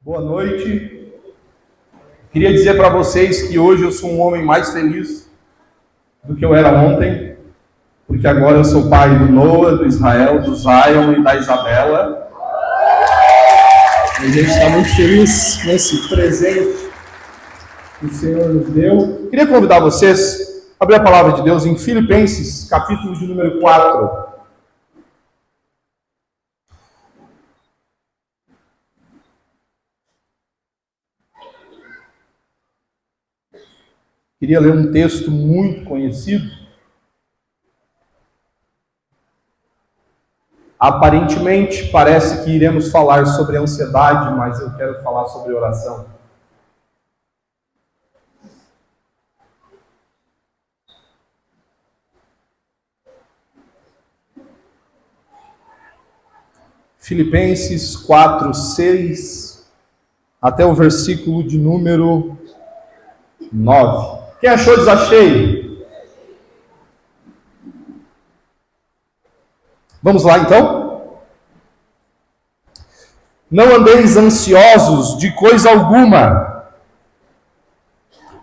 Boa noite. Queria dizer para vocês que hoje eu sou um homem mais feliz do que eu era ontem, porque agora eu sou pai do Noah, do Israel, do Zion e da Isabela. E a gente está muito feliz com esse presente que o Senhor nos deu. Queria convidar vocês a abrir a palavra de Deus em Filipenses, capítulo de número 4. Queria ler um texto muito conhecido. Aparentemente, parece que iremos falar sobre ansiedade, mas eu quero falar sobre oração. Filipenses 4, 6, até o versículo de número 9. Quem achou, diz achei. Vamos lá então? Não andeis ansiosos de coisa alguma.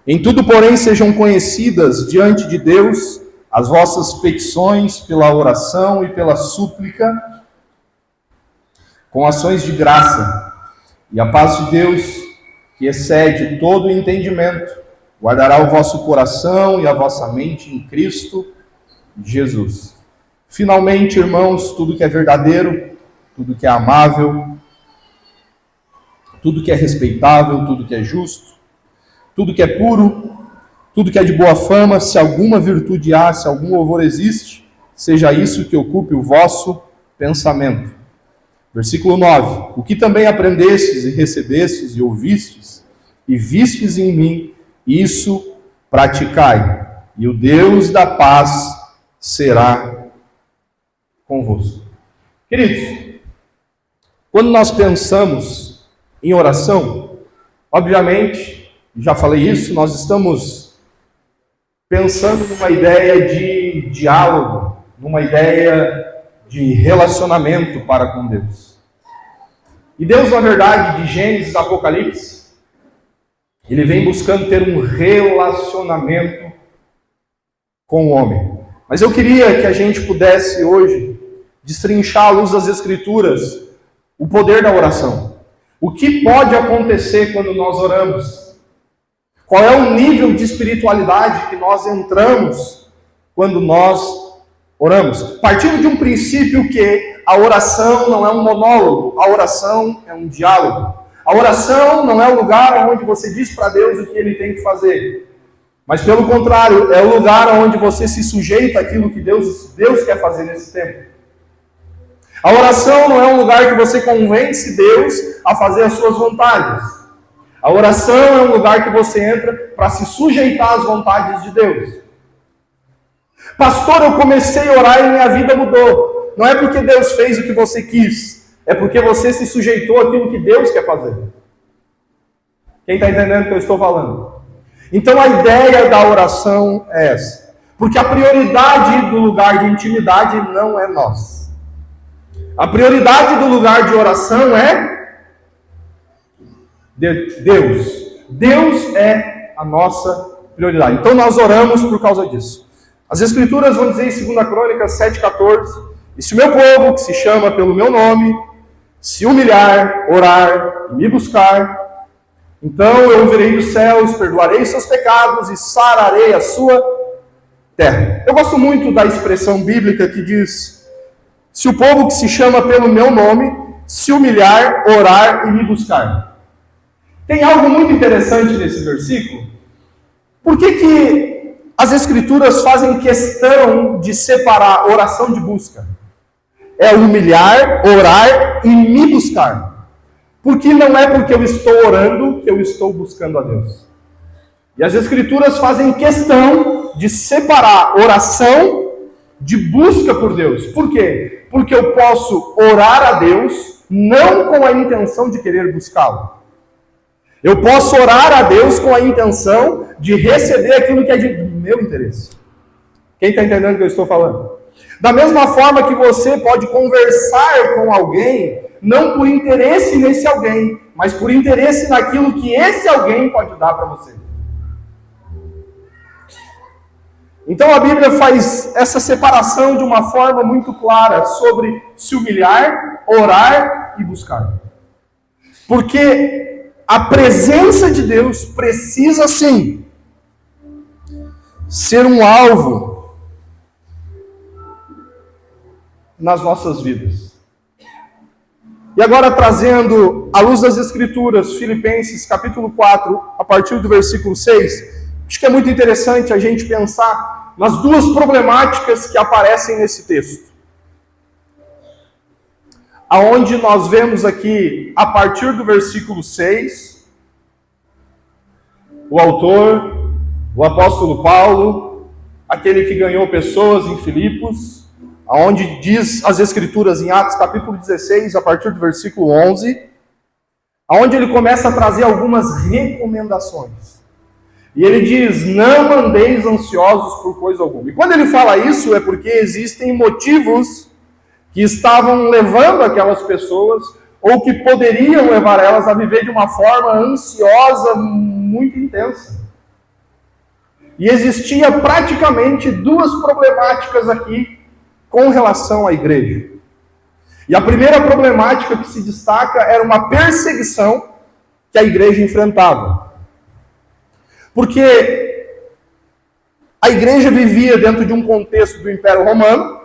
Em tudo, porém, sejam conhecidas diante de Deus as vossas petições pela oração e pela súplica, com ações de graça. E a paz de Deus, que excede todo o entendimento, guardará o vosso coração e a vossa mente em Cristo Jesus. Finalmente, irmãos, tudo que é verdadeiro, tudo que é amável, tudo que é respeitável, tudo que é justo, tudo que é puro, tudo que é de boa fama, se alguma virtude há, se algum louvor existe, seja isso que ocupe o vosso pensamento. Versículo 9. O que também aprendestes e recebestes e ouvistes e vistes em mim, isso praticai, e o Deus da paz será convosco. Queridos, quando nós pensamos em oração, obviamente, já falei isso, nós estamos pensando numa ideia de diálogo, numa ideia de relacionamento para com Deus. E Deus, na verdade, de Gênesis a Apocalipse, Ele vem buscando ter um relacionamento com o homem. Mas eu queria que a gente pudesse hoje destrinchar à luz das Escrituras o poder da oração. O que pode acontecer quando nós oramos? Qual é o nível de espiritualidade que nós entramos quando nós oramos? Partindo de um princípio que a oração não é um monólogo, a oração é um diálogo. A oração não é o lugar onde você diz para Deus o que Ele tem que fazer. Mas pelo contrário, é o lugar onde você se sujeita àquilo que Deus quer fazer nesse tempo. A oração não é um lugar que você convence Deus a fazer as suas vontades. A oração é um lugar que você entra para se sujeitar às vontades de Deus. Pastor, eu comecei a orar e minha vida mudou. Não é porque Deus fez o que você quis. É porque você se sujeitou àquilo que Deus quer fazer. Quem está entendendo o que eu estou falando? Então a ideia da oração é essa. Porque a prioridade do lugar de intimidade não é nós. A prioridade do lugar de oração é Deus. Deus é a nossa prioridade. Então nós oramos por causa disso. As Escrituras vão dizer em 2 Crônicas 7,14: e se o meu povo, que se chama pelo meu nome, se humilhar, orar e me buscar, então eu ouvirei dos céus, perdoarei seus pecados e sararei a sua terra. Eu gosto muito da expressão bíblica que diz: se o povo que se chama pelo meu nome se humilhar, orar e me buscar. Tem algo muito interessante nesse versículo. Por que as Escrituras fazem questão de separar oração de busca? É humilhar, orar e me buscar. Porque não é porque eu estou orando que eu estou buscando a Deus. E as Escrituras fazem questão de separar oração de busca por Deus. Por quê? Porque eu posso orar a Deus não com a intenção de querer buscá-lo. Eu posso orar a Deus com a intenção de receber aquilo que é de meu interesse. Quem está entendendo o que eu estou falando? Da mesma forma que você pode conversar com alguém não por interesse nesse alguém, mas por interesse naquilo que esse alguém pode dar para você. Então a Bíblia faz essa separação de uma forma muito clara sobre se humilhar, orar e buscar. Porque a presença de Deus precisa sim ser um alvo nas nossas vidas. E agora trazendo à luz das Escrituras, Filipenses capítulo 4, a partir do versículo 6, acho que é muito interessante a gente pensar nas duas problemáticas que aparecem nesse texto. Aonde nós vemos aqui, a partir do versículo 6, o autor, o apóstolo Paulo, aquele que ganhou pessoas em Filipos, aonde diz as Escrituras em Atos capítulo 16, a partir do versículo 11, aonde ele começa a trazer algumas recomendações. E ele diz, não andeis ansiosos por coisa alguma. E quando ele fala isso, é porque existem motivos que estavam levando aquelas pessoas, ou que poderiam levar elas a viver de uma forma ansiosa muito intensa. E existia praticamente duas problemáticas aqui com relação à igreja. E a primeira problemática que se destaca era uma perseguição que a igreja enfrentava. Porque a igreja vivia dentro de um contexto do Império Romano,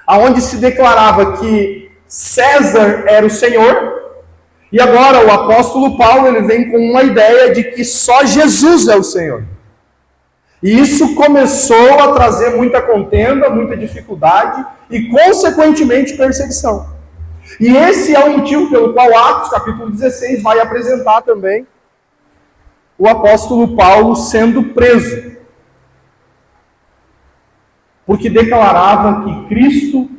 onde se declarava que César era o Senhor, e agora o apóstolo Paulo ele vem com uma ideia de que só Jesus é o Senhor. E isso começou a trazer muita contenda, muita dificuldade e, consequentemente, perseguição. E esse é o motivo pelo qual Atos capítulo 16 vai apresentar também o apóstolo Paulo sendo preso, porque declarava que Cristo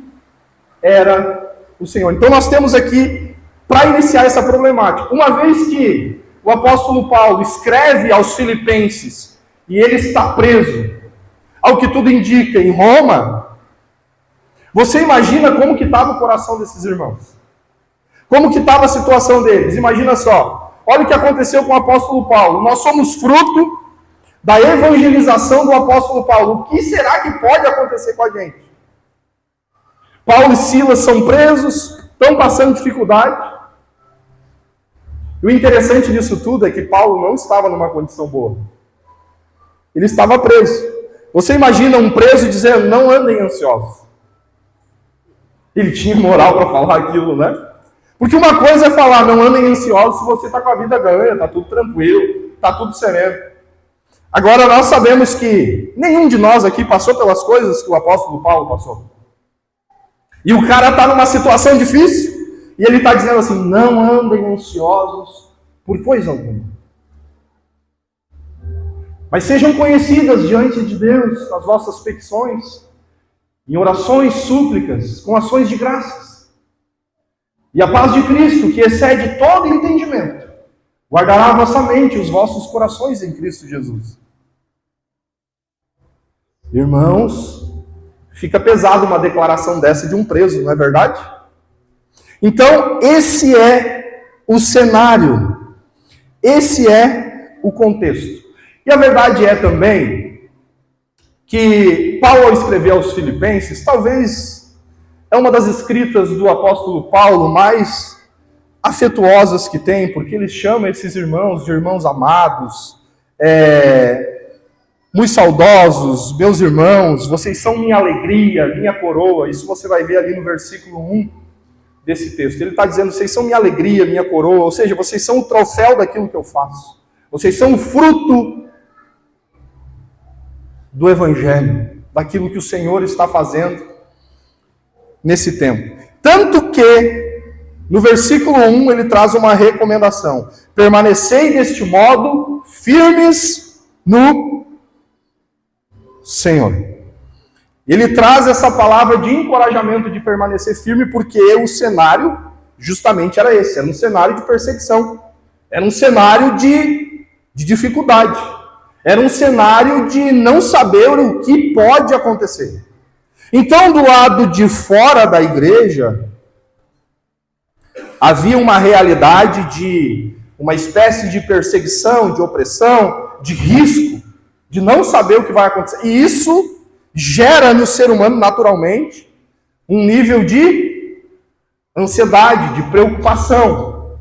era o Senhor. Então nós temos aqui, para iniciar essa problemática, uma vez que o apóstolo Paulo escreve aos Filipenses e ele está preso, ao que tudo indica, em Roma, você imagina como que estava o coração desses irmãos? Como que estava a situação deles? Imagina só. Olha o que aconteceu com o apóstolo Paulo. Nós somos fruto da evangelização do apóstolo Paulo. O que será que pode acontecer com a gente? Paulo e Silas são presos, estão passando dificuldade. E o interessante disso tudo é que Paulo não estava numa condição boa. Ele estava preso. Você imagina um preso dizendo, não andem ansiosos. Ele tinha moral para falar aquilo, né? Porque uma coisa é falar, não andem ansiosos se você está com a vida ganha, está tudo tranquilo, está tudo sereno. Agora nós sabemos que nenhum de nós aqui passou pelas coisas que o apóstolo Paulo passou. E o cara está numa situação difícil, e ele está dizendo assim, não andem ansiosos por coisa alguma. Mas sejam conhecidas diante de Deus as vossas petições, em orações, súplicas, com ações de graças. E a paz de Cristo, que excede todo entendimento, guardará a vossa mente, os vossos corações em Cristo Jesus. Irmãos, fica pesado uma declaração dessa de um preso, não é verdade? Então, esse é o cenário, esse é o contexto. E a verdade é também que Paulo, ao escrever aos Filipenses, talvez é uma das escritas do apóstolo Paulo mais afetuosas que tem, porque ele chama esses irmãos de irmãos amados, muito saudosos, meus irmãos, vocês são minha alegria, minha coroa. Isso você vai ver ali no versículo 1 desse texto. Ele está dizendo, vocês são minha alegria, minha coroa, ou seja, vocês são o troféu daquilo que eu faço. Vocês são o fruto do Evangelho, daquilo que o Senhor está fazendo nesse tempo. Tanto que, no versículo 1, ele traz uma recomendação. Permanecei deste modo, firmes no Senhor. Ele traz essa palavra de encorajamento de permanecer firme, porque o cenário justamente era esse. Era um cenário de perseguição. Era um cenário de dificuldade. Era um cenário de não saber o que pode acontecer. Então, do lado de fora da igreja, havia uma realidade de uma espécie de perseguição, de opressão, de risco, de não saber o que vai acontecer. E isso gera no ser humano, naturalmente, um nível de ansiedade, de preocupação.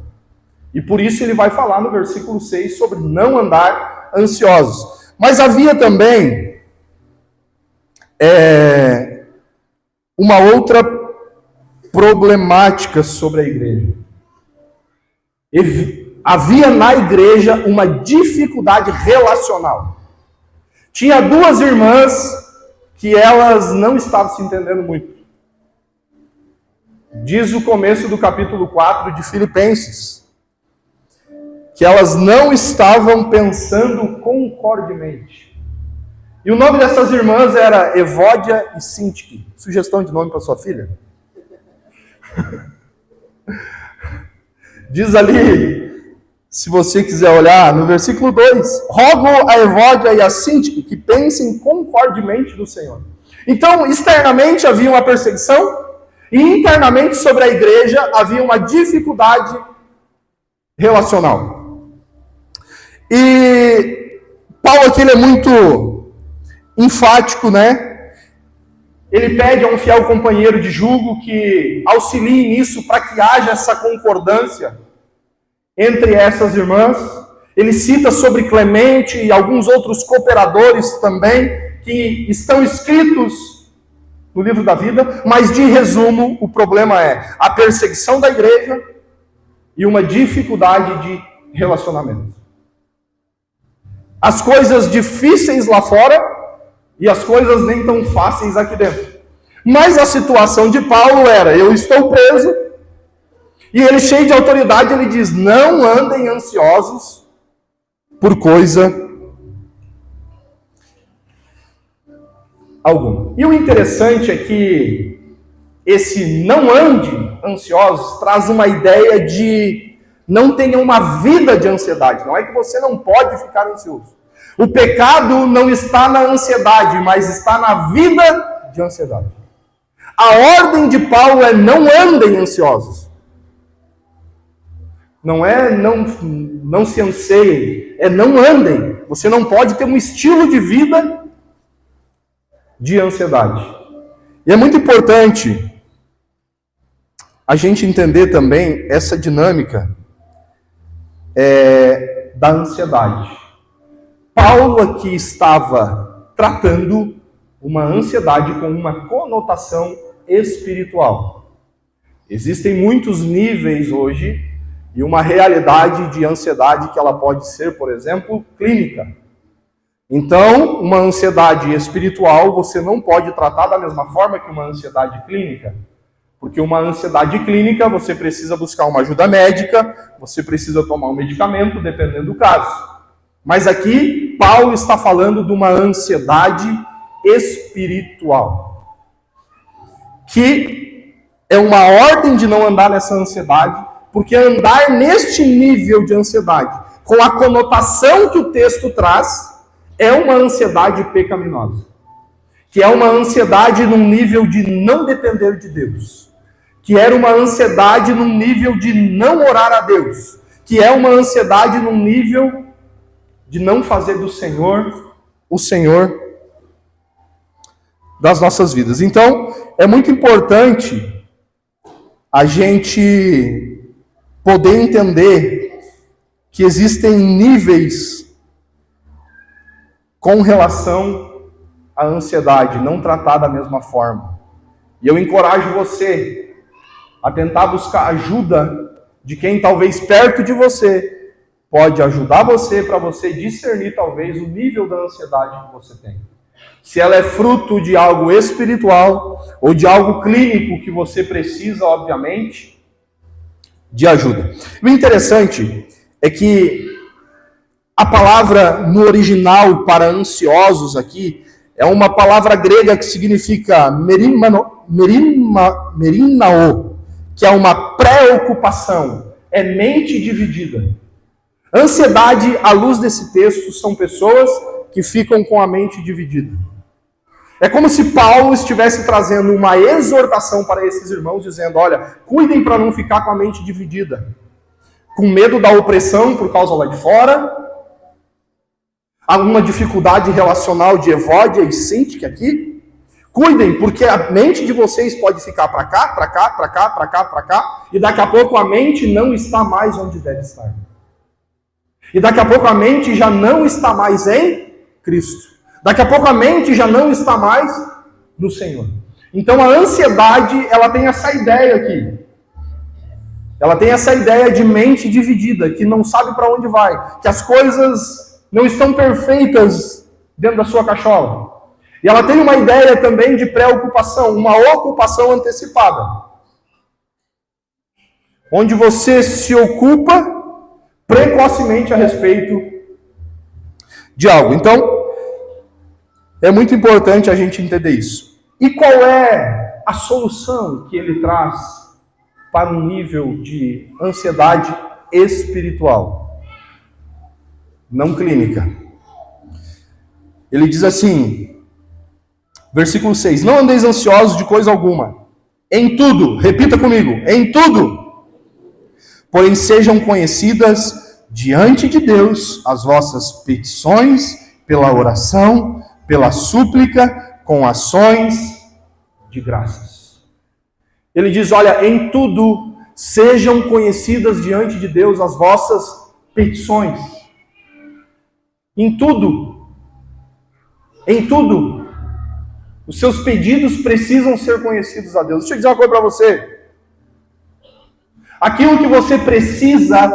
E por isso ele vai falar no versículo 6 sobre não andar ansiosos. Mas havia também uma outra problemática sobre a igreja. Havia na igreja uma dificuldade relacional. Tinha duas irmãs que elas não estavam se entendendo muito. Diz o começo do capítulo 4 de Filipenses, que elas não estavam pensando concordemente. E o nome dessas irmãs era Evódia e Sintique. Sugestão de nome para sua filha? Diz ali, se você quiser olhar, no versículo 2, rogo a Evódia e a Sintique que pensem concordemente no Senhor. Então, externamente havia uma perseguição, e internamente sobre a igreja havia uma dificuldade relacional. E Paulo aqui ele é muito enfático, né? Ele pede a um fiel companheiro de jugo que auxilie nisso para que haja essa concordância entre essas irmãs. Ele cita sobre Clemente e alguns outros cooperadores também que estão escritos no livro da vida, mas de resumo, o problema é a perseguição da igreja e uma dificuldade de relacionamento. As coisas difíceis lá fora e as coisas nem tão fáceis aqui dentro. Mas a situação de Paulo era, eu estou preso, e ele cheio de autoridade, ele diz, não andem ansiosos por coisa alguma. E o interessante é que esse não ande ansiosos traz uma ideia de não tenha uma vida de ansiedade. Não é que você não pode ficar ansioso. O pecado não está na ansiedade, mas está na vida de ansiedade. A ordem de Paulo é não andem ansiosos. Não é não se anseiem, é não andem. Você não pode ter um estilo de vida de ansiedade. E é muito importante a gente entender também essa dinâmica da ansiedade. Paulo aqui estava tratando uma ansiedade com uma conotação espiritual. Existem muitos níveis hoje e uma realidade de ansiedade que ela pode ser, por exemplo, clínica. Então, uma ansiedade espiritual você não pode tratar da mesma forma que uma ansiedade clínica. Porque uma ansiedade clínica você precisa buscar uma ajuda médica, você precisa tomar um medicamento, dependendo do caso. Mas aqui, Paulo está falando de uma ansiedade espiritual. Que é uma ordem de não andar nessa ansiedade, porque andar neste nível de ansiedade, com a conotação que o texto traz, é uma ansiedade pecaminosa. Que é uma ansiedade num nível de não depender de Deus. Que era uma ansiedade num nível de não orar a Deus. Que é uma ansiedade num nível de não fazer do Senhor o Senhor das nossas vidas. Então, é muito importante a gente poder entender que existem níveis com relação à ansiedade, não tratar da mesma forma. E eu encorajo você a tentar buscar ajuda de quem talvez perto de você pode ajudar você para você discernir talvez o nível da ansiedade que você tem. Se ela é fruto de algo espiritual ou de algo clínico que você precisa, obviamente, de ajuda. O interessante é que a palavra no original para ansiosos aqui é uma palavra grega que significa merinao, que é uma preocupação, é mente dividida. Ansiedade, à luz desse texto, são pessoas que ficam com a mente dividida. É como se Paulo estivesse trazendo uma exortação para esses irmãos, dizendo, olha, cuidem para não ficar com a mente dividida, com medo da opressão por causa lá de fora, alguma dificuldade relacional de Evódia e Sintique aqui. Cuidem, porque a mente de vocês pode ficar para cá, para cá, para cá, para cá, para cá, e daqui a pouco a mente não está mais onde deve estar. E daqui a pouco a mente já não está mais em Cristo. Daqui a pouco a mente já não está mais no Senhor. Então a ansiedade, ela tem essa ideia aqui. Ela tem essa ideia de mente dividida, que não sabe para onde vai, que as coisas não estão perfeitas dentro da sua cachola. E ela tem uma ideia também de preocupação, uma ocupação antecipada. Onde você se ocupa precocemente a respeito de algo. Então, é muito importante a gente entender isso. E qual é a solução que ele traz para um nível de ansiedade espiritual? Não clínica. Ele diz assim, versículo 6, não andeis ansiosos de coisa alguma, em tudo, repita comigo, em tudo, porém sejam conhecidas diante de Deus as vossas petições pela oração, pela súplica, com ações de graças. Ele diz, olha, em tudo sejam conhecidas diante de Deus as vossas petições. Em tudo. Em tudo. Os seus pedidos precisam ser conhecidos a Deus. Deixa eu dizer uma coisa para você. Aquilo que você precisa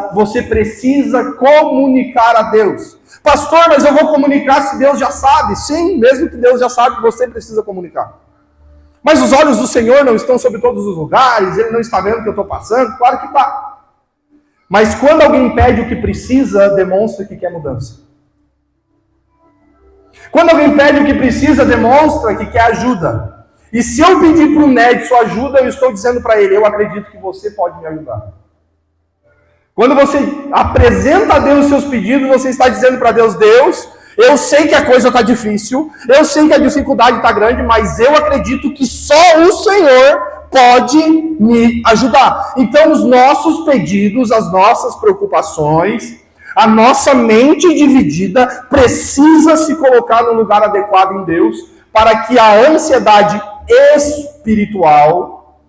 comunicar a Deus. Pastor, mas eu vou comunicar se Deus já sabe. Sim, mesmo que Deus já sabe, você precisa comunicar. Mas os olhos do Senhor não estão sobre todos os lugares, Ele não está vendo o que eu estou passando? Claro que está. Mas quando alguém pede o que precisa, demonstra que quer mudança. Quando alguém pede o que precisa, demonstra que quer ajuda. E se eu pedir para o Ned sua ajuda, eu estou dizendo para ele, eu acredito que você pode me ajudar. Quando você apresenta a Deus os seus pedidos, você está dizendo para Deus, Deus, eu sei que a coisa está difícil, eu sei que a dificuldade está grande, mas eu acredito que só o Senhor pode me ajudar. Então os nossos pedidos, as nossas preocupações, a nossa mente dividida precisa se colocar no lugar adequado em Deus, para que a ansiedade espiritual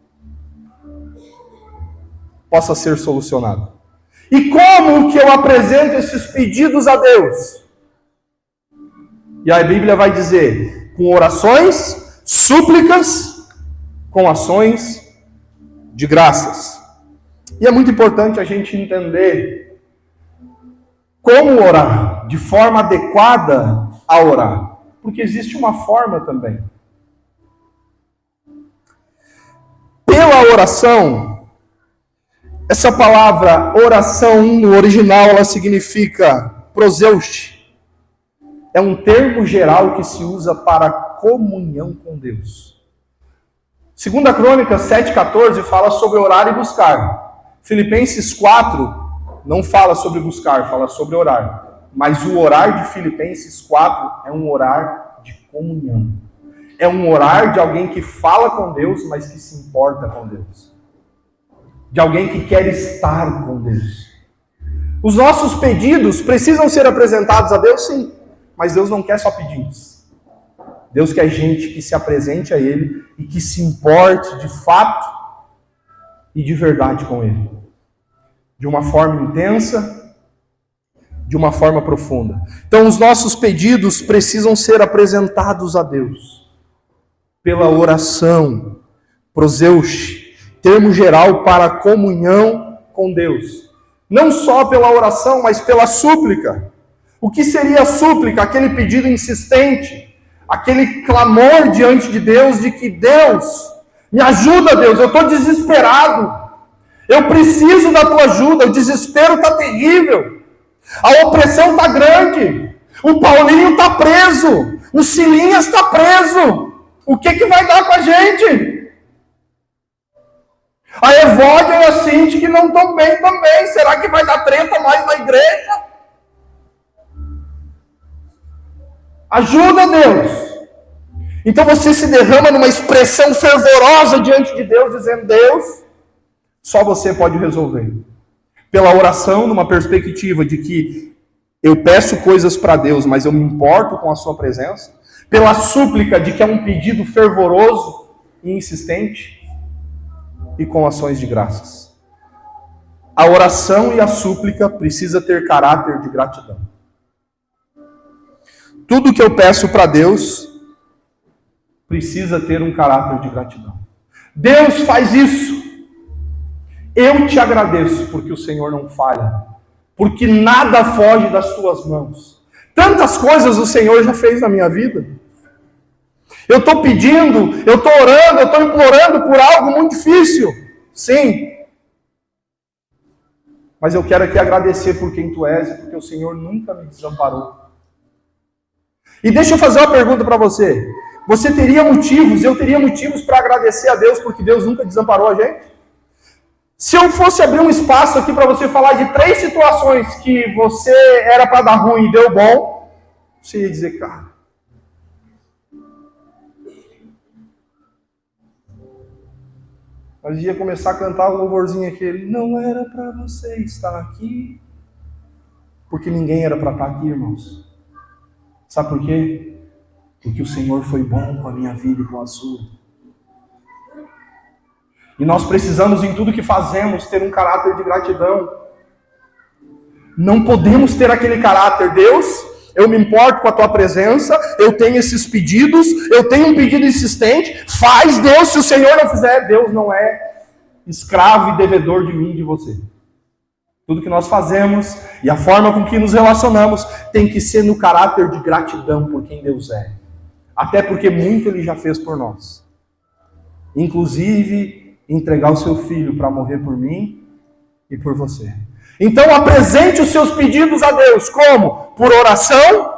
possa ser solucionada. E como que eu apresento esses pedidos a Deus? E a Bíblia vai dizer, com orações, súplicas, com ações de graças. E é muito importante a gente entender como orar, de forma adequada a orar. Porque existe uma forma também. Pela oração, essa palavra oração no original, ela significa proseuche. É um termo geral que se usa para comunhão com Deus. 2 Crônicas 7,14 fala sobre orar e buscar. Filipenses 4 não fala sobre buscar, fala sobre orar. Mas o orar de Filipenses 4 é um orar de comunhão. É um orar de alguém que fala com Deus, mas que se importa com Deus. De alguém que quer estar com Deus. Os nossos pedidos precisam ser apresentados a Deus, sim. Mas Deus não quer só pedidos. Deus quer gente que se apresente a Ele e que se importe de fato e de verdade com Ele. De uma forma intensa, de uma forma profunda. Então os nossos pedidos precisam ser apresentados a Deus. Pela oração, proseuche, termo geral para comunhão com Deus. Não só pela oração, mas pela súplica. O que seria a súplica? Aquele pedido insistente, aquele clamor diante de Deus, de que Deus, me ajuda Deus, eu estou desesperado, eu preciso da tua ajuda, o desespero está terrível, a opressão está grande, o Paulinho está preso, o Silinhas está preso, o que vai dar com a gente? A Evódia e a Cinti que não estão bem também, será que vai dar treta mais na igreja? Ajuda Deus. Então você se derrama numa expressão fervorosa diante de Deus, dizendo: Deus, só você pode resolver. Pela oração, numa perspectiva de que eu peço coisas para Deus, mas eu me importo com a sua presença. Pela súplica de que é um pedido fervoroso e insistente. E com ações de graças. A oração e a súplica precisa ter caráter de gratidão. Tudo que eu peço para Deus precisa ter um caráter de gratidão. Deus faz isso. Eu te agradeço porque o Senhor não falha. Porque nada foge das tuas mãos. Tantas coisas o Senhor já fez na minha vida. Eu estou pedindo, eu estou orando, eu estou implorando por algo muito difícil. Sim. Mas eu quero aqui agradecer por quem tu és e porque o Senhor nunca me desamparou. E deixa eu fazer uma pergunta para você. Você teria motivos, eu teria motivos para agradecer a Deus porque Deus nunca desamparou a gente? Se eu fosse abrir um espaço aqui para você falar de 3 situações que você era para dar ruim e deu bom, você ia dizer: cara, nós ia começar a cantar o louvorzinho aquele: não era para você estar aqui, porque ninguém era para estar aqui, irmãos. Sabe por quê? Porque o Senhor foi bom com a minha vida e com a sua. E nós precisamos, em tudo que fazemos, ter um caráter de gratidão. Não podemos ter aquele caráter: Deus, eu me importo com a tua presença, eu tenho esses pedidos, eu tenho um pedido insistente, faz, Deus, se o Senhor não fizer. Deus não é escravo e devedor de mim e de você. Tudo que nós fazemos e a forma com que nos relacionamos tem que ser no caráter de gratidão por quem Deus é. Até porque muito Ele já fez por nós. Inclusive entregar o seu filho para morrer por mim e por você. Então apresente os seus pedidos a Deus. Como? Por oração,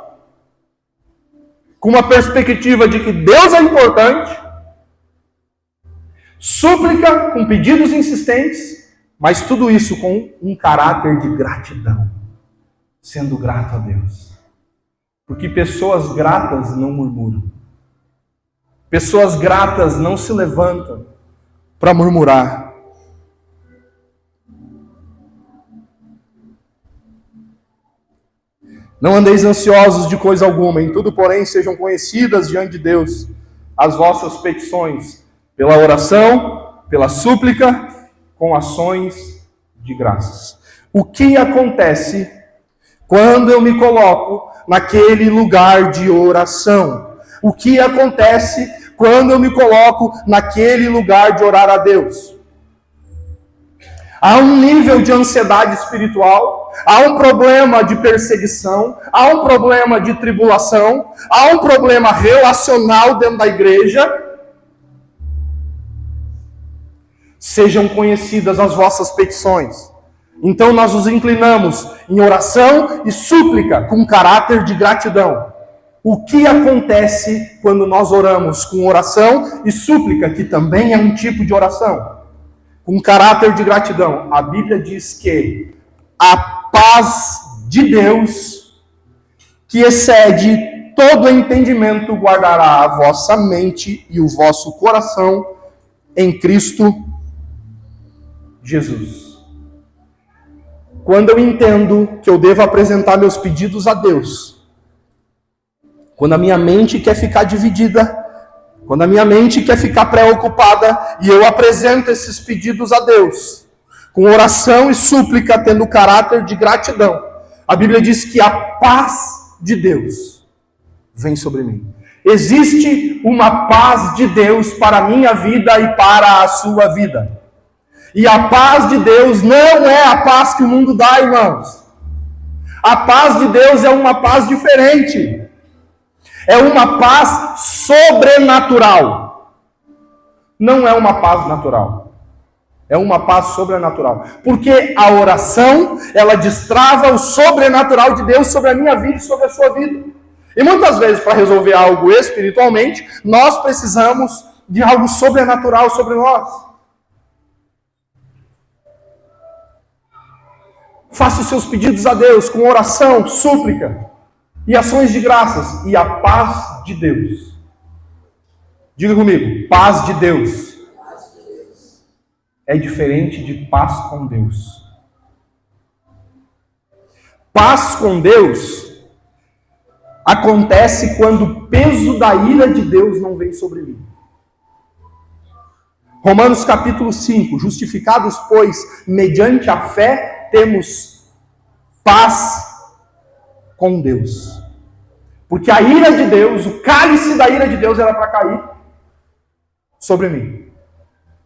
com uma perspectiva de que Deus é importante, súplica com pedidos insistentes, mas tudo isso com um caráter de gratidão, sendo grato a Deus. Porque pessoas gratas não murmuram. Pessoas gratas não se levantam para murmurar. Não andeis ansiosos de coisa alguma, em tudo, porém, sejam conhecidas diante de Deus as vossas petições, pela oração, pela súplica, com ações de graças. O que acontece quando eu me coloco naquele lugar de oração? O que acontece quando eu me coloco naquele lugar de orar a Deus? Há um nível de ansiedade espiritual, há um problema de perseguição, há um problema de tribulação, há um problema relacional dentro da igreja. Sejam conhecidas as vossas petições. Então nós nos inclinamos em oração e súplica com caráter de gratidão. O que acontece quando nós oramos com oração e súplica, que também é um tipo de oração, com caráter de gratidão? A Bíblia diz que a paz de Deus, que excede todo entendimento, guardará a vossa mente e o vosso coração em Cristo Jesus. Quando eu entendo que eu devo apresentar meus pedidos a Deus, quando a minha mente quer ficar dividida, quando a minha mente quer ficar preocupada, e eu apresento esses pedidos a Deus, com oração e súplica, tendo caráter de gratidão, a Bíblia diz que a paz de Deus vem sobre mim. Existe uma paz de Deus para a minha vida e para a sua vida. E a paz de Deus não é a paz que o mundo dá, irmãos. A paz de Deus é uma paz diferente. É uma paz sobrenatural. Não é uma paz natural. É uma paz sobrenatural. Porque a oração, ela destrava o sobrenatural de Deus sobre a minha vida e sobre a sua vida. E muitas vezes, para resolver algo espiritualmente, nós precisamos de algo sobrenatural sobre nós. Faça os seus pedidos a Deus com oração, súplica e ações de graças. E a paz de Deus Diga comigo, paz de Deus é diferente de paz com Deus. Paz com Deus acontece quando o peso da ira de Deus não vem sobre mim. Romanos capítulo 5, justificados, pois, mediante a fé, temos paz com Deus. Porque a ira de Deus, o cálice da ira de Deus era para cair sobre mim.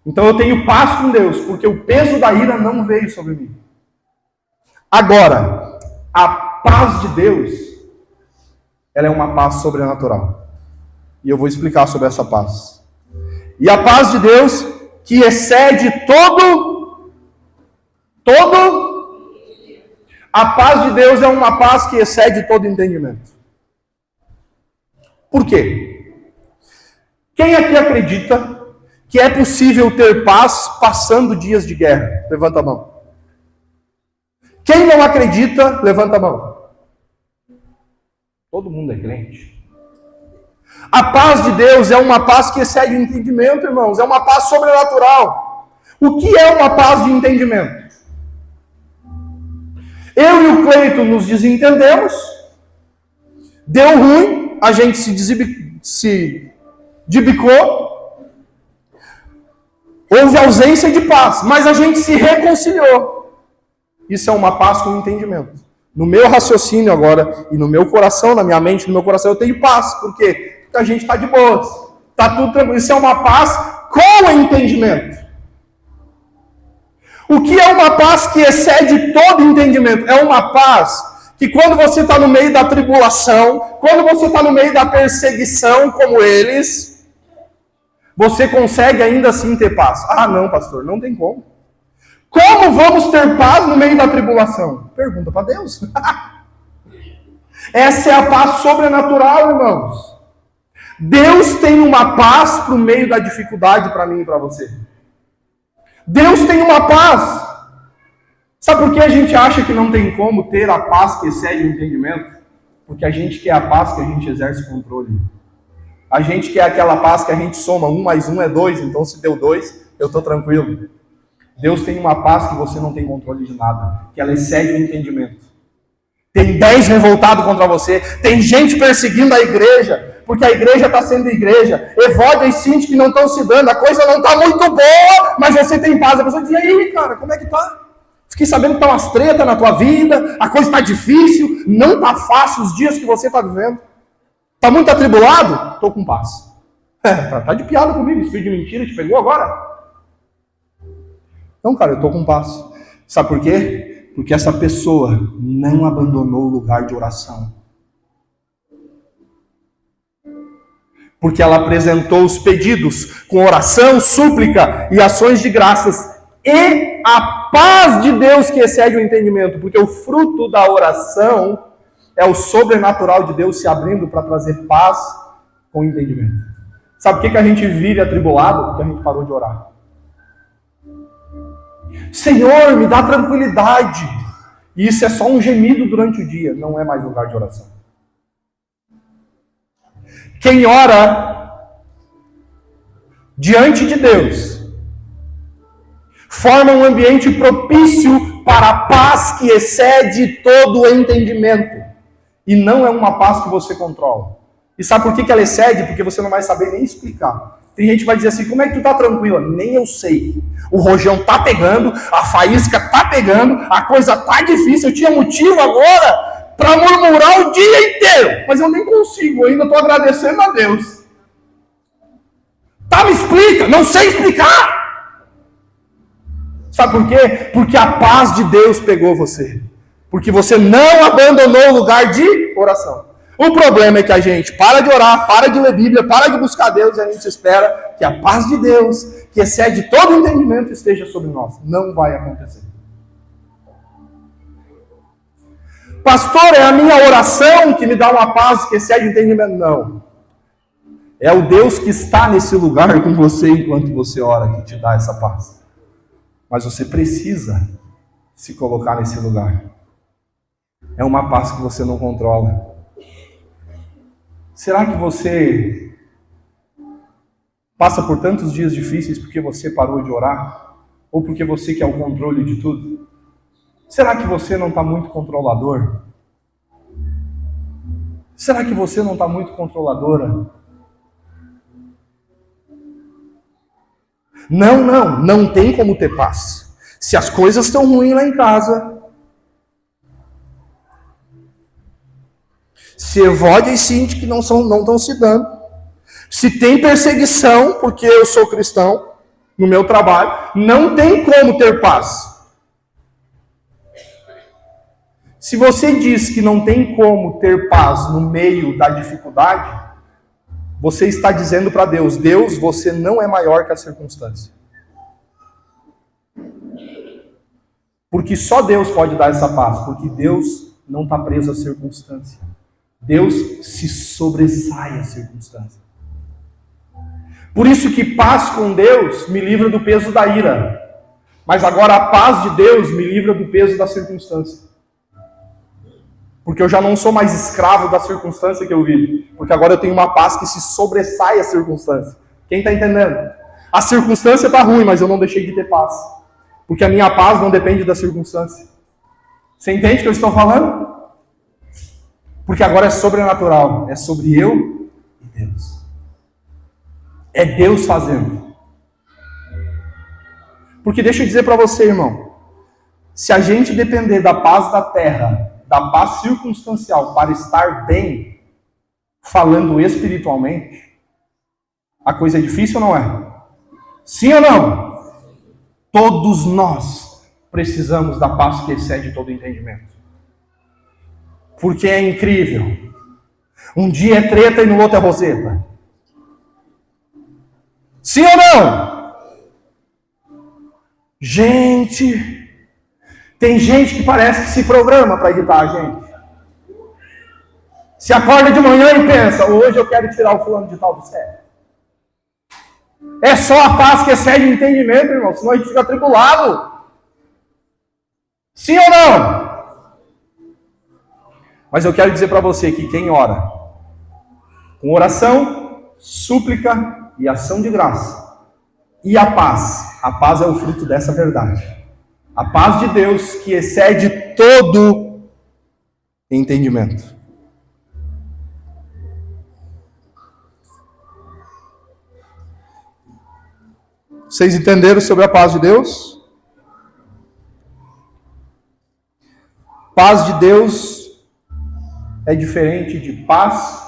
Então eu tenho paz com Deus, porque o peso da ira não veio sobre mim. Agora, a paz de Deus, ela é uma paz sobrenatural. E eu vou explicar sobre essa paz. E a paz de Deus, que excede a paz de Deus é uma paz que excede todo entendimento. Por quê? Quem aqui acredita que é possível ter paz passando dias de guerra? Levanta a mão. Quem não acredita, levanta a mão. Todo mundo é crente. A paz de Deus é uma paz que excede o entendimento, irmãos. É uma paz sobrenatural. O que é uma paz de entendimento? Eu e o Cleito nos desentendemos. Deu ruim. A gente se debicou. Houve ausência de paz. Mas a gente se reconciliou. Isso é uma paz com entendimento. No meu raciocínio agora, e no meu coração, na minha mente, no meu coração, eu tenho paz. Por quê? Porque a gente está de boas. Está tudo tranquilo. Isso é uma paz com entendimento. O que é uma paz que excede todo entendimento? É uma paz que quando você está no meio da tribulação, quando você está no meio da perseguição, como eles, você consegue ainda assim ter paz. Ah, não, pastor, não tem como. Como vamos ter paz no meio da tribulação? Pergunta para Deus. Essa é a paz sobrenatural, irmãos. Deus tem uma paz para o meio da dificuldade para mim e para você. Deus tem uma paz. Sabe por que a gente acha que não tem como ter a paz que excede o entendimento? Porque a gente quer a paz que a gente exerce controle. A gente quer aquela paz que a gente soma 1 mais 1 é 2, então se deu 2, eu estou tranquilo. Deus tem uma paz que você não tem controle de nada, que ela excede o entendimento. Tem 10 revoltados contra você, tem gente perseguindo a igreja, porque a igreja está sendo igreja. Evódia e Cinti que não estão se dando, a coisa não está muito boa, mas você tem paz. A pessoa diz, e aí, cara, como é que tá? Fiquei sabendo que estão umas tretas na tua vida, a coisa está difícil, não está fácil os dias que você está vivendo. Está muito atribulado? Estou com paz. Tá de piada comigo, espírito de mentira te pegou agora? Então, cara, eu estou com paz. Sabe por quê? Porque essa pessoa não abandonou o lugar de oração. Porque ela apresentou os pedidos com oração, súplica e ações de graças. E a paz de Deus que excede o entendimento. Porque o fruto da oração é o sobrenatural de Deus se abrindo para trazer paz com entendimento. Sabe por que a gente vive atribulado? Porque a gente parou de orar. Senhor, me dá tranquilidade. E isso é só um gemido durante o dia, não é mais lugar de oração. Quem ora diante de Deus forma um ambiente propício para a paz que excede todo o entendimento. E não é uma paz que você controla. E sabe por que ela excede? Porque você não vai saber nem explicar. Tem gente que vai dizer assim, como é que tu tá tranquila? Nem eu sei. O rojão tá pegando, a faísca tá pegando, a coisa tá difícil, eu tinha motivo agora para murmurar o dia inteiro. Mas eu nem consigo, eu ainda tô agradecendo a Deus. Tá, me explica, não sei explicar. Sabe por quê? Porque a paz de Deus pegou você. Porque você não abandonou o lugar de oração. O problema é que a gente para de orar, para de ler Bíblia, para de buscar Deus e a gente espera que a paz de Deus, que excede todo o entendimento, esteja sobre nós. Não vai acontecer. Pastor, é a minha oração que me dá uma paz que excede o entendimento? Não. É o Deus que está nesse lugar com você enquanto você ora que te dá essa paz. Mas você precisa se colocar nesse lugar. É uma paz que você não controla. Será que você passa por tantos dias difíceis porque você parou de orar? Ou porque você quer o controle de tudo? Será que você não está muito controlador? Será que você não está muito controladora? Não tem como ter paz. Se as coisas estão ruins lá em casa, se Evódia e Cinti que não estão se dando, se tem perseguição, porque eu sou cristão, no meu trabalho, não tem como ter paz. Se você diz que não tem como ter paz no meio da dificuldade, você está dizendo para Deus, Deus, você não é maior que a circunstância. Porque só Deus pode dar essa paz, porque Deus não está preso à circunstância. Deus se sobressai à circunstância. Por isso que paz com Deus me livra do peso da ira. Mas agora a paz de Deus me livra do peso da circunstância. Porque eu já não sou mais escravo da circunstância que eu vivo. Porque agora eu tenho uma paz que se sobressai à circunstância. Quem está entendendo? A circunstância está ruim, mas eu não deixei de ter paz. Porque a minha paz não depende da circunstância. Você entende o que eu estou falando? Porque agora é sobrenatural. É sobre eu e Deus. É Deus fazendo. Porque deixa eu dizer para você, irmão. Se a gente depender da paz da terra, da paz circunstancial para estar bem, falando espiritualmente, a coisa é difícil ou não é? Sim ou não? Todos nós precisamos da paz que excede todo entendimento. Porque é incrível. Um dia é treta e no outro é roseta. Sim ou não? Gente, tem gente que parece que se programa para irritar a gente. Se acorda de manhã e pensa, hoje eu quero tirar o fulano de tal do sério. É só a paz que excede o entendimento, irmão, senão a gente fica atribulado. Sim ou não? Mas eu quero dizer para você que quem ora com oração, súplica e ação de graça, e a paz é o fruto dessa verdade. A paz de Deus que excede todo entendimento. Vocês entenderam sobre a paz de Deus? Paz de Deus é diferente de paz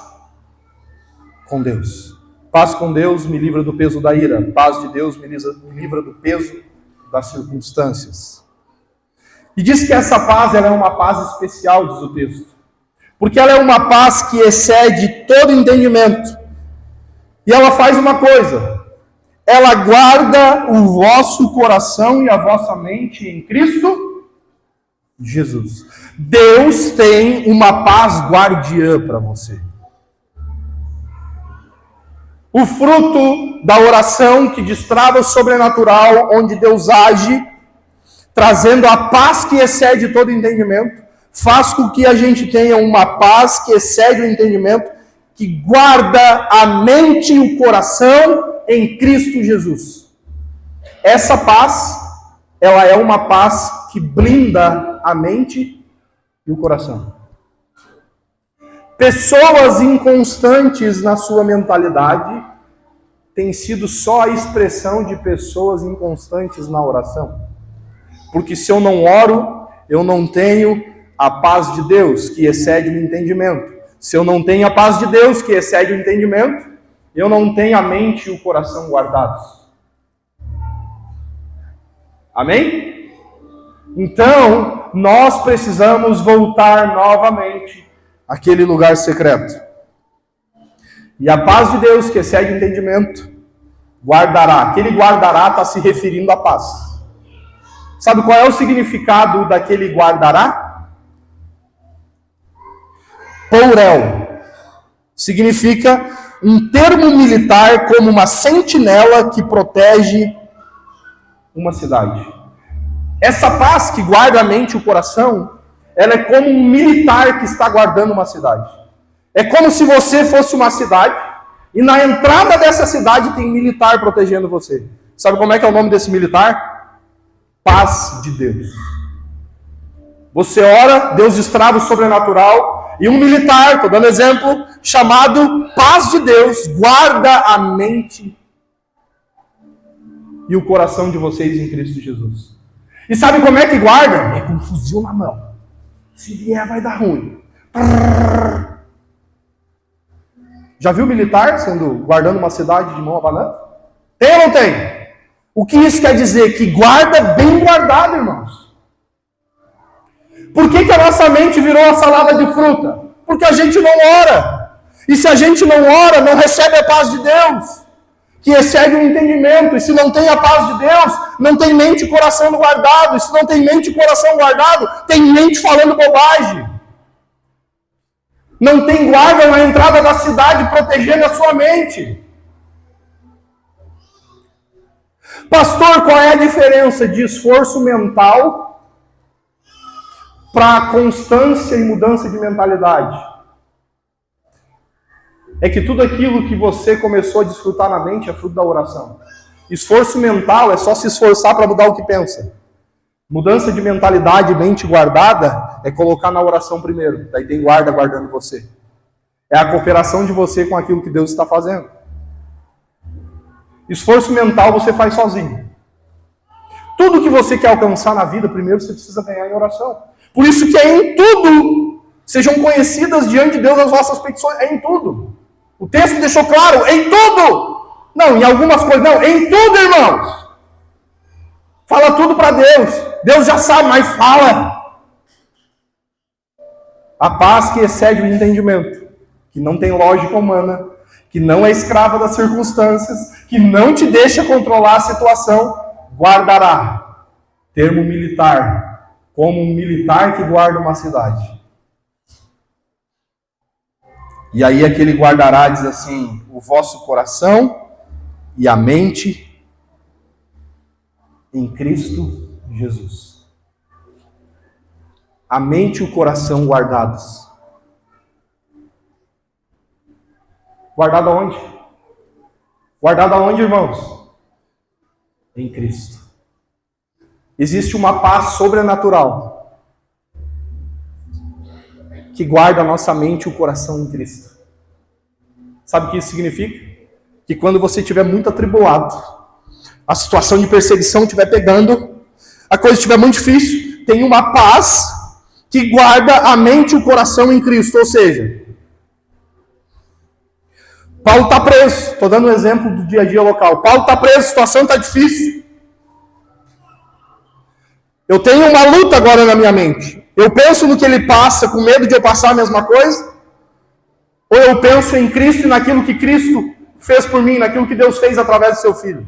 com Deus. Paz com Deus me livra do peso da ira. Paz de Deus me livra do peso das circunstâncias. E diz que essa paz ela é uma paz especial, diz o texto. Porque ela é uma paz que excede todo entendimento. E ela faz uma coisa. Ela guarda o vosso coração e a vossa mente em Cristo Jesus. Deus tem uma paz guardiã para você. O fruto da oração que destrava o sobrenatural, onde Deus age, trazendo a paz que excede todo entendimento, faz com que a gente tenha uma paz que excede o entendimento, que guarda a mente e o coração em Cristo Jesus. Essa paz, ela é uma paz que blinda a mente e o coração. Pessoas inconstantes na sua mentalidade têm sido só a expressão de pessoas inconstantes na oração. Porque se eu não oro, eu não tenho a paz de Deus, que excede o entendimento. Se eu não tenho a paz de Deus, que excede o entendimento, eu não tenho a mente e o coração guardados. Amém? Então, nós precisamos voltar novamente àquele lugar secreto. E a paz de Deus, que excede o entendimento, guardará. Aquele guardará está se referindo à paz. Sabe qual é o significado daquele guardará? Pourel. Significa um termo militar como uma sentinela que protege uma cidade. Essa paz que guarda a mente e o coração, ela é como um militar que está guardando uma cidade. É como se você fosse uma cidade E na entrada dessa cidade tem militar protegendo você. Sabe como é que é o nome desse militar? Paz de Deus. Você ora, Deus destrava o sobrenatural, e um militar, estou dando exemplo, chamado Paz de Deus, guarda a mente e o coração de vocês em Cristo Jesus. E sabe como é que guarda? É com um fuzil na mão. Se vier, vai dar ruim. Já viu militar guardando uma cidade de mão abanando? Tem ou não tem? O que isso quer dizer? Que guarda bem guardado, irmãos. Por que a nossa mente virou uma salada de fruta? Porque a gente não ora. E se a gente não ora, não recebe a paz de Deus, que excede o entendimento. E se não tem a paz de Deus, não tem mente e coração guardado. E se não tem mente e coração guardado, tem mente falando bobagem. Não tem guarda na entrada da cidade protegendo a sua mente. Pastor, qual é a diferença de esforço mental para constância e mudança de mentalidade? É que tudo aquilo que você começou a desfrutar na mente é fruto da oração. Esforço mental é só se esforçar para mudar o que pensa. Mudança de mentalidade, mente guardada, é colocar na oração primeiro. Daí tem guarda guardando você. É a cooperação de você com aquilo que Deus está fazendo. Esforço mental você faz sozinho. Tudo que você quer alcançar na vida, primeiro você precisa ganhar em oração. Por isso que é em tudo. Sejam conhecidas diante de Deus as vossas petições. É em tudo. O texto deixou claro, em tudo. Não, em algumas coisas. Não, em tudo, irmãos. Fala tudo para Deus. Deus já sabe, mas fala. A paz que excede o entendimento, que não tem lógica humana, que não é escrava das circunstâncias, que não te deixa controlar a situação, guardará. Termo militar, como um militar que guarda uma cidade. E aí aquele guardará diz assim, o vosso coração e a mente em Cristo Jesus. A mente e o coração guardados. Guardado aonde? Guardado aonde, irmãos? Em Cristo. Existe uma paz sobrenatural que guarda a nossa mente e o coração em Cristo. Sabe o que isso significa? Que quando você estiver muito atribulado, a situação de perseguição estiver pegando, a coisa estiver muito difícil, tem uma paz que guarda a mente e o coração em Cristo. Ou seja, Paulo está preso. Estou dando um exemplo do dia a dia local. Paulo está preso, a situação está difícil. Eu tenho uma luta agora na minha mente. Eu penso no que ele passa, com medo de eu passar a mesma coisa? Ou eu penso em Cristo e naquilo que Cristo fez por mim, naquilo que Deus fez através do seu Filho?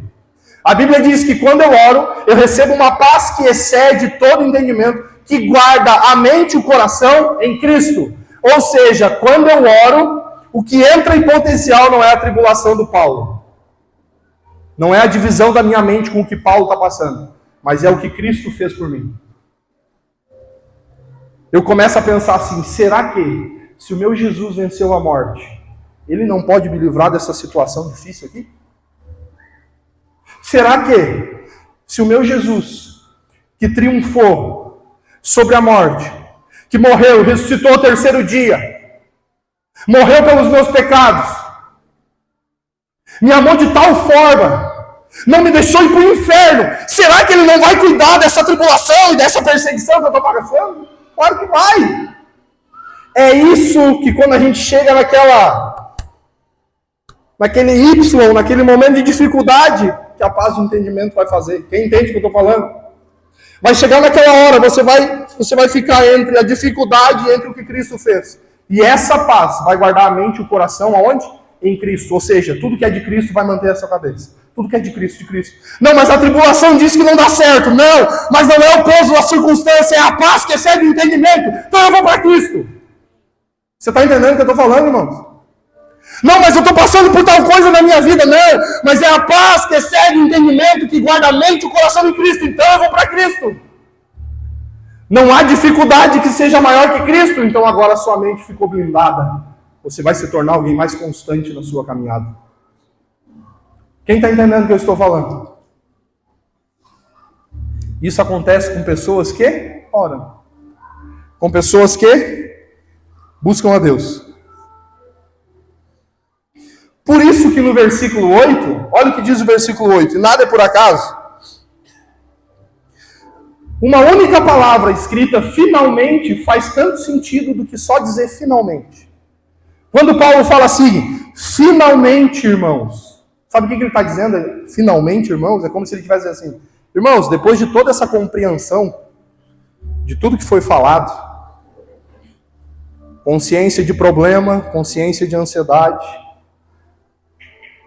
A Bíblia diz que quando eu oro, eu recebo uma paz que excede todo entendimento, que guarda a mente e o coração em Cristo. Ou seja, quando eu oro, o que entra em potencial não é a tribulação do Paulo. Não é a divisão da minha mente com o que Paulo está passando, mas é o que Cristo fez por mim. Eu começo a pensar assim, será que se o meu Jesus venceu a morte, ele não pode me livrar dessa situação difícil aqui? Será que se o meu Jesus, que triunfou sobre a morte, que morreu, ressuscitou ao terceiro dia, morreu pelos meus pecados, me amou de tal forma, não me deixou ir para o inferno, será que ele não vai cuidar dessa tribulação e dessa perseguição que eu estou passando? Claro que vai. É isso que quando a gente chega naquele Y, naquele momento de dificuldade, que a paz de entendimento vai fazer. Quem entende o que eu estou falando? Vai chegar naquela hora, você vai ficar entre a dificuldade e entre o que Cristo fez. E essa paz vai guardar a mente e o coração aonde? Em Cristo. Ou seja, tudo que é de Cristo vai manter essa cabeça. Tudo que é de Cristo, de Cristo. Não, mas a tribulação diz que não dá certo. Não, mas não é o peso da circunstância, é a paz que excede o entendimento. Então eu vou para Cristo. Você está entendendo o que eu estou falando, irmãos? Não, mas eu estou passando por tal coisa na minha vida. Não, mas é a paz que excede o entendimento, que guarda a mente e o coração em Cristo. Então eu vou para Cristo. Não há dificuldade que seja maior que Cristo. Então agora a sua mente ficou blindada. você vai se tornar alguém mais constante na sua caminhada. Quem está entendendo o que eu estou falando? Isso acontece com pessoas que oram, com pessoas que buscam a Deus. Por isso que no versículo 8, olha o que diz o versículo 8, e nada é por acaso. Uma única palavra escrita finalmente faz tanto sentido do que só dizer finalmente. Quando Paulo fala assim, finalmente, irmãos, sabe o que ele está dizendo? Finalmente, irmãos, é como se ele estivesse dizendo assim, irmãos, depois de toda essa compreensão, de tudo que foi falado, consciência de problema, consciência de ansiedade,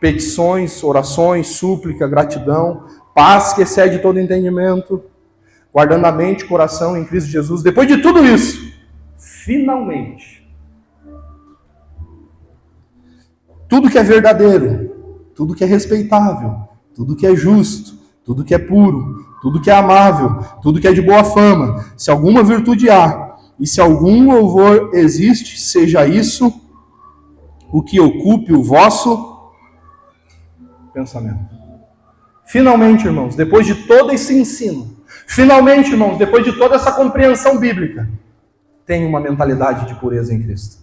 petições, orações, súplica, gratidão, paz que excede todo entendimento, guardando a mente e coração em Cristo Jesus. Depois de tudo isso, finalmente, tudo que é verdadeiro, tudo que é respeitável, tudo que é justo, tudo que é puro, tudo que é amável, tudo que é de boa fama, se alguma virtude há, e se algum louvor existe, seja isso o que ocupe o vosso pensamento. Finalmente, irmãos, depois de todo esse ensino, finalmente, irmãos, depois de toda essa compreensão bíblica, tenha uma mentalidade de pureza em Cristo.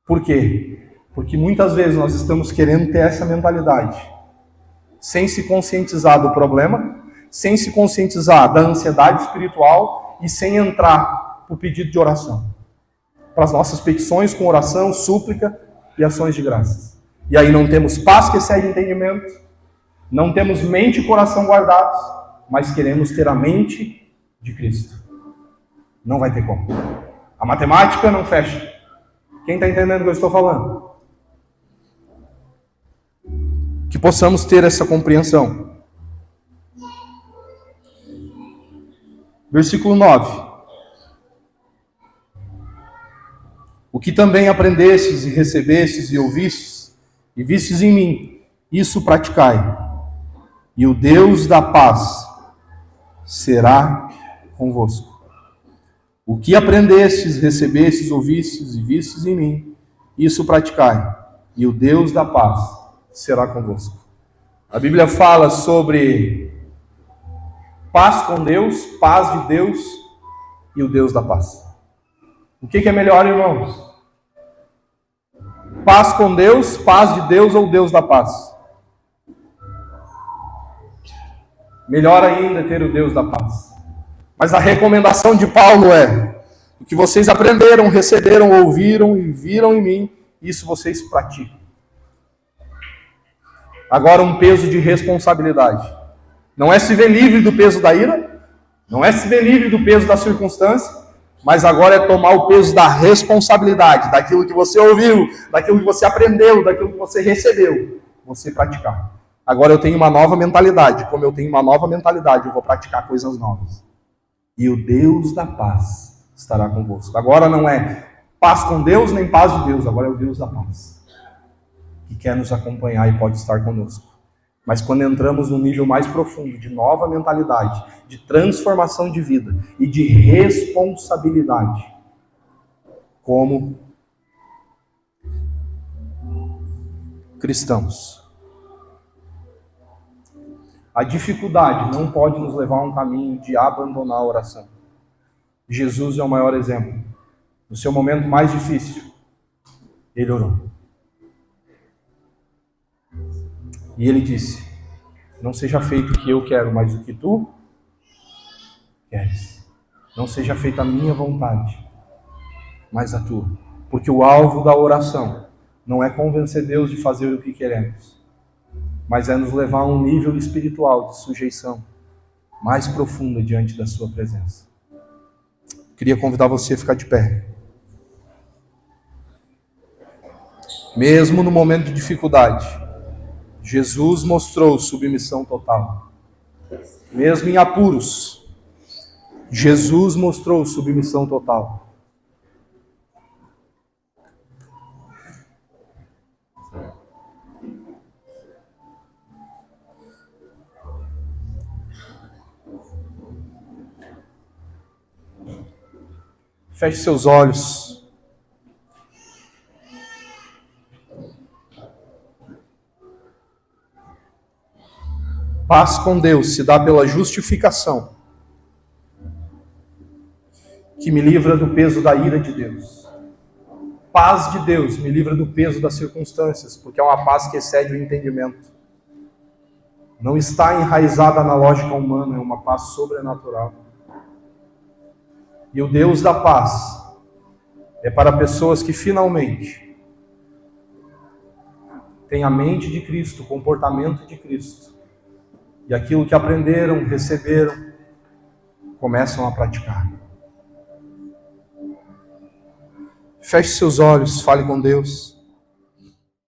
Por quê? Porque muitas vezes nós estamos querendo ter essa mentalidade, sem se conscientizar do problema, sem se conscientizar da ansiedade espiritual e sem entrar no pedido de oração. Para as nossas petições com oração, súplica e ações de graças. E aí não temos paz que excede entendimento, não temos mente e coração guardados, mas queremos ter a mente de Cristo. Não vai ter como. A matemática não fecha. Quem está entendendo o que eu estou falando? Que possamos ter essa compreensão. Versículo 9. O que também aprendestes e recebestes e ouvistes, e vistes em mim, isso praticai, e o Deus da paz será convosco. O que aprendestes, recebestes, ouvistes e vistes em mim, isso praticai, e o Deus da paz será convosco. A Bíblia fala sobre paz com Deus, paz de Deus e o Deus da paz. O que é melhor, irmãos? Paz com Deus, paz de Deus ou Deus da paz? Melhor ainda ter o Deus da paz. Mas a recomendação de Paulo é: o que vocês aprenderam, receberam, ouviram e viram em mim, isso vocês praticam. Agora um peso de responsabilidade. Não é se ver livre do peso da ira, não é se ver livre do peso da circunstância, mas agora é tomar o peso da responsabilidade, daquilo que você ouviu, daquilo que você aprendeu, daquilo que você recebeu, você praticar. Agora eu tenho uma nova mentalidade. Como eu tenho uma nova mentalidade, eu vou praticar coisas novas. E o Deus da paz estará convosco. Agora não é paz com Deus, nem paz de Deus. Agora é o Deus da paz, que quer nos acompanhar e pode estar conosco. Mas quando entramos num nível mais profundo de nova mentalidade, de transformação de vida e de responsabilidade, como cristãos, a dificuldade não pode nos levar a um caminho de abandonar a oração. Jesus é o maior exemplo. No seu momento mais difícil, ele orou. E ele disse: não seja feito o que eu quero, mas o que tu queres. Não seja feita a minha vontade, mas a tua. Porque o alvo da oração não é convencer Deus de fazer o que queremos, mas é nos levar a um nível espiritual de sujeição mais profunda diante da sua presença. Queria convidar você a ficar de pé. Mesmo no momento de dificuldade, Jesus mostrou submissão total. Mesmo em apuros, Jesus mostrou submissão total. Feche seus olhos. Paz com Deus se dá pela justificação, que me livra do peso da ira de Deus. Paz de Deus me livra do peso das circunstâncias, porque é uma paz que excede o entendimento. Não está enraizada na lógica humana, é uma paz sobrenatural. E o Deus da paz é para pessoas que finalmente têm a mente de Cristo, o comportamento de Cristo. E aquilo que aprenderam, receberam, começam a praticar. Feche seus olhos, fale com Deus.